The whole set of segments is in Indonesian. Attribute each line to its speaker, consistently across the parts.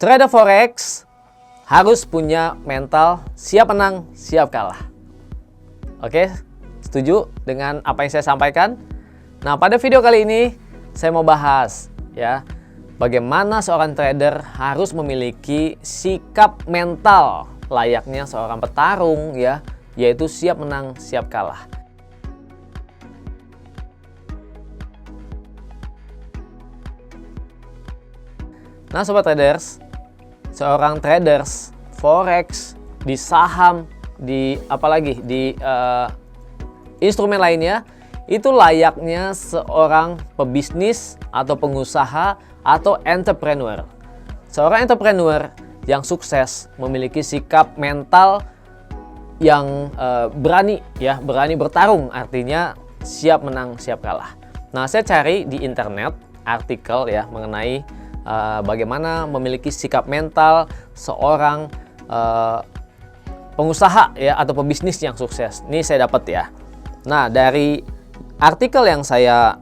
Speaker 1: Trader forex harus punya mental siap menang, siap kalah. Oke, setuju dengan apa yang saya sampaikan? Nah, pada video kali ini saya mau bahas ya, bagaimana seorang trader harus memiliki sikap mental layaknya seorang petarung ya, yaitu siap menang, siap kalah. Nah, sobat traders, seorang traders forex di saham, di apalagi di instrumen lainnya, itu layaknya seorang pebisnis atau pengusaha atau entrepreneur. Seorang entrepreneur yang sukses memiliki sikap mental yang berani ya, berani bertarung, artinya siap menang, siap kalah. Nah, saya cari di internet artikel ya mengenai bagaimana memiliki sikap mental seorang pengusaha ya atau pebisnis yang sukses. Ini saya dapat ya. Nah, dari artikel yang saya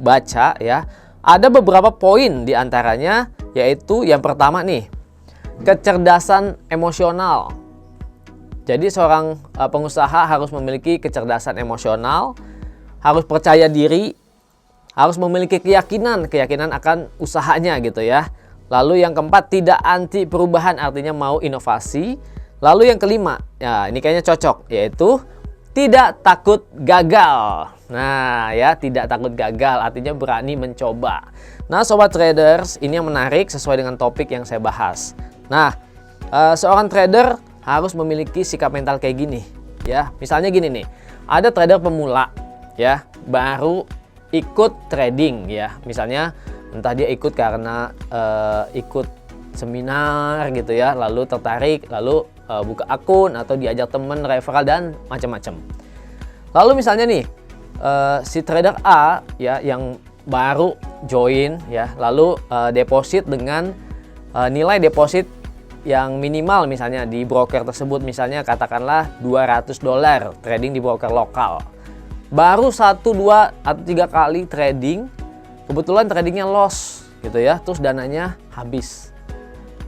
Speaker 1: baca ya, ada beberapa poin di antaranya, yaitu yang pertama nih, kecerdasan emosional. Jadi seorang pengusaha harus memiliki kecerdasan emosional, harus percaya diri, harus memiliki keyakinan akan usahanya gitu ya. Lalu yang keempat, tidak anti perubahan, artinya mau inovasi. Lalu yang kelima, ya ini kayaknya cocok, yaitu tidak takut gagal. Nah ya, tidak takut gagal artinya berani mencoba. Nah sobat traders, ini yang menarik sesuai dengan topik yang saya bahas. Nah, seorang trader harus memiliki sikap mental kayak gini ya. Misalnya gini nih, ada trader pemula ya, baru ikut trading ya, misalnya entah dia ikut karena ikut seminar gitu ya, lalu tertarik, lalu buka akun atau diajak temen referral dan macam-macam. Lalu misalnya nih si trader A ya yang baru join ya, lalu deposit dengan nilai deposit yang minimal misalnya di broker tersebut, misalnya katakanlah $200 trading di broker lokal. Baru 1, 2, atau 3 kali trading, kebetulan tradingnya loss gitu ya, terus dananya habis.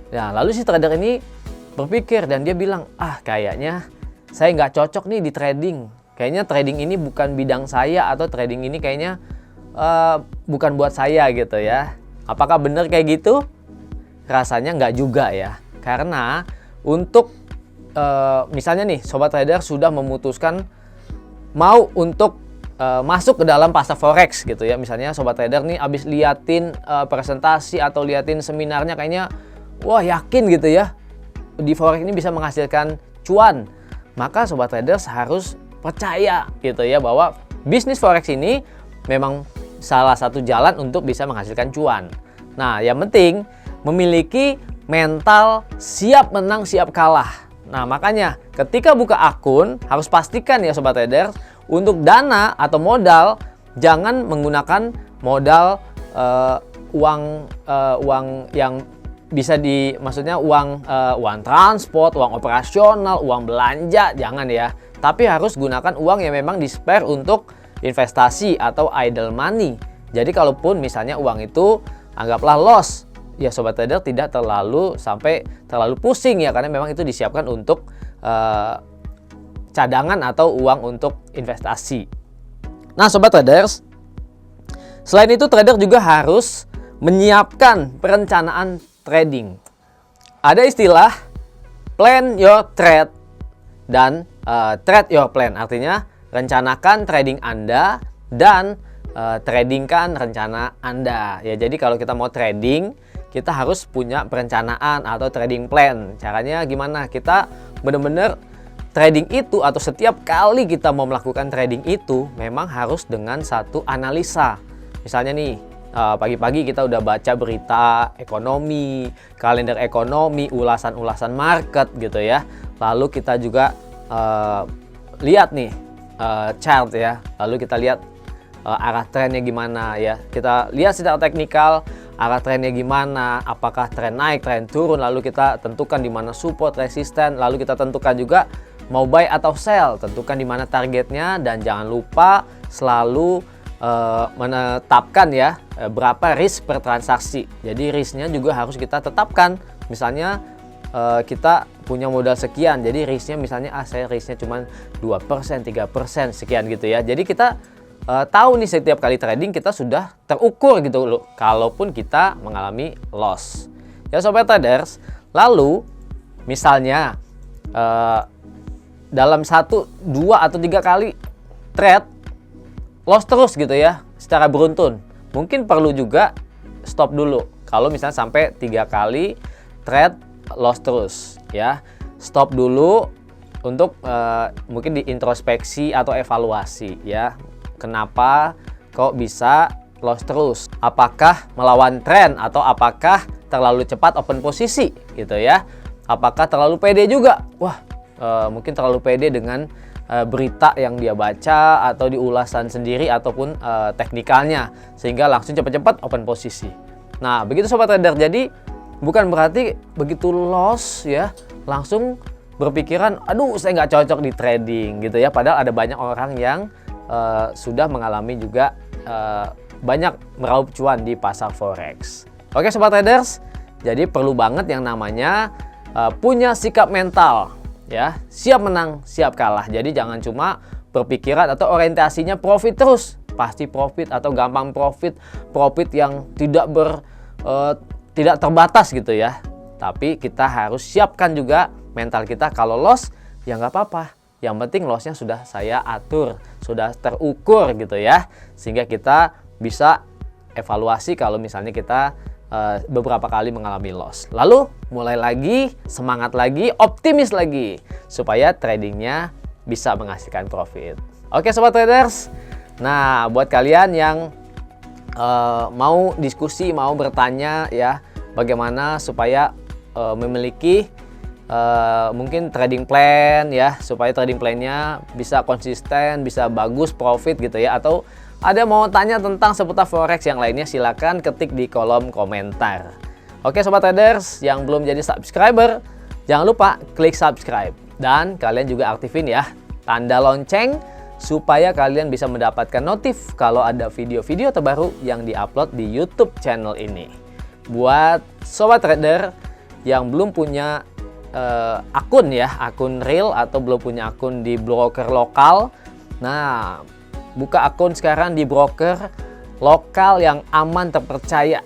Speaker 1: Nah, lalu si trader ini berpikir dan dia bilang, kayaknya saya nggak cocok nih di trading. Kayaknya trading ini bukan bidang saya, atau trading ini kayaknya bukan buat saya gitu ya. Apakah benar kayak gitu? Rasanya nggak juga ya. Karena untuk misalnya nih, sobat trader sudah memutuskan mau untuk masuk ke dalam pasar forex gitu ya. Misalnya sobat trader nih abis liatin presentasi atau liatin seminarnya, kayaknya wah yakin gitu ya di forex ini bisa menghasilkan cuan. Maka sobat traders harus percaya gitu ya bahwa bisnis forex ini memang salah satu jalan untuk bisa menghasilkan cuan. Nah, yang penting memiliki mental siap menang, siap kalah. Nah, makanya ketika buka akun harus pastikan ya sobat trader, untuk dana atau modal jangan menggunakan modal uang yang bisa maksudnya uang transport, uang operasional, uang belanja, jangan ya. Tapi harus gunakan uang yang memang di-spare untuk investasi atau idle money. Jadi kalaupun misalnya uang itu anggaplah loss, ya sobat trader tidak terlalu pusing ya, karena memang itu disiapkan untuk cadangan atau uang untuk investasi. Nah sobat traders, selain itu trader juga harus menyiapkan perencanaan trading. Ada istilah plan your trade dan trade your plan, artinya rencanakan trading Anda dan tradingkan rencana Anda. Ya, jadi kalau kita mau trading, kita harus punya perencanaan atau trading plan. Caranya gimana? Kita benar-benar trading itu, atau setiap kali kita mau melakukan trading itu memang harus dengan satu analisa. Misalnya nih, pagi-pagi kita udah baca berita ekonomi, kalender ekonomi, ulasan-ulasan market gitu ya. Lalu kita juga lihat nih chart ya. Lalu kita lihat arah trennya gimana ya. Kita lihat secara teknikal arah trennya gimana, apakah tren naik, tren turun, lalu kita tentukan di mana support, resisten, lalu kita tentukan juga mau buy atau sell, tentukan di mana targetnya, dan jangan lupa selalu menetapkan ya berapa risk per transaksi. Jadi risknya juga harus kita tetapkan Misalnya kita punya modal sekian, jadi risknya misalnya saya risknya cuma 2%, 3%, sekian gitu ya. Jadi kita tahu nih setiap kali trading kita sudah terukur gitu loh, kalaupun kita mengalami loss. Ya sobat traders, lalu misalnya dalam 1, 2, atau 3 kali trade loss terus gitu ya secara beruntun, mungkin perlu juga stop dulu. Kalau misalnya sampai 3 kali trade loss terus ya, stop dulu untuk mungkin diintrospeksi atau evaluasi ya, kenapa kok bisa loss terus, apakah melawan tren atau apakah terlalu cepat open posisi gitu ya, apakah terlalu pede juga, wah mungkin terlalu pede dengan berita yang dia baca atau di ulasan sendiri ataupun teknikalnya sehingga langsung cepat-cepat open posisi. Nah begitu sobat trader, jadi bukan berarti begitu loss ya langsung berpikiran aduh saya nggak cocok di trading gitu ya, padahal ada banyak orang yang sudah mengalami juga banyak meraup cuan di pasar forex. Oke sobat traders, jadi perlu banget yang namanya punya sikap mental ya, siap menang siap kalah. Jadi jangan cuma berpikiran atau orientasinya profit terus, pasti profit atau gampang profit yang tidak terbatas gitu ya. Tapi kita harus siapkan juga mental kita, kalau loss ya nggak apa-apa, yang penting lossnya sudah saya atur, sudah terukur gitu ya, sehingga kita bisa evaluasi kalau misalnya kita beberapa kali mengalami loss, lalu mulai lagi, semangat lagi, optimis lagi supaya tradingnya bisa menghasilkan profit. Oke sobat traders, nah buat kalian yang mau diskusi, mau bertanya ya, bagaimana supaya memiliki mungkin trading plan ya, supaya trading plannya bisa konsisten, bisa bagus profit gitu ya, atau ada mau tanya tentang seputar forex yang lainnya, silakan ketik di kolom komentar. Oke sobat traders, yang belum jadi subscriber jangan lupa klik subscribe, dan kalian juga aktifin ya tanda lonceng supaya kalian bisa mendapatkan notif kalau ada video-video terbaru yang diupload di YouTube channel ini. Buat sobat trader yang belum punya akun ya, akun real atau belum punya akun di broker lokal, nah buka akun sekarang di broker lokal yang aman terpercaya,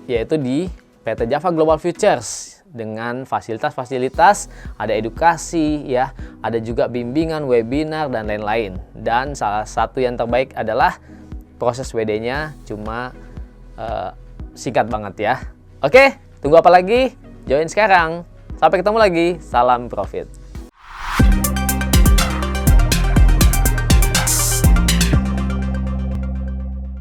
Speaker 1: yaitu di PT Java Global Futures, dengan fasilitas-fasilitas, ada edukasi ya, ada juga bimbingan, webinar dan lain-lain. Dan salah satu yang terbaik adalah proses WD-nya cuma singkat banget ya. Oke, tunggu apa lagi? Join sekarang. Sampai ketemu lagi. Salam profit.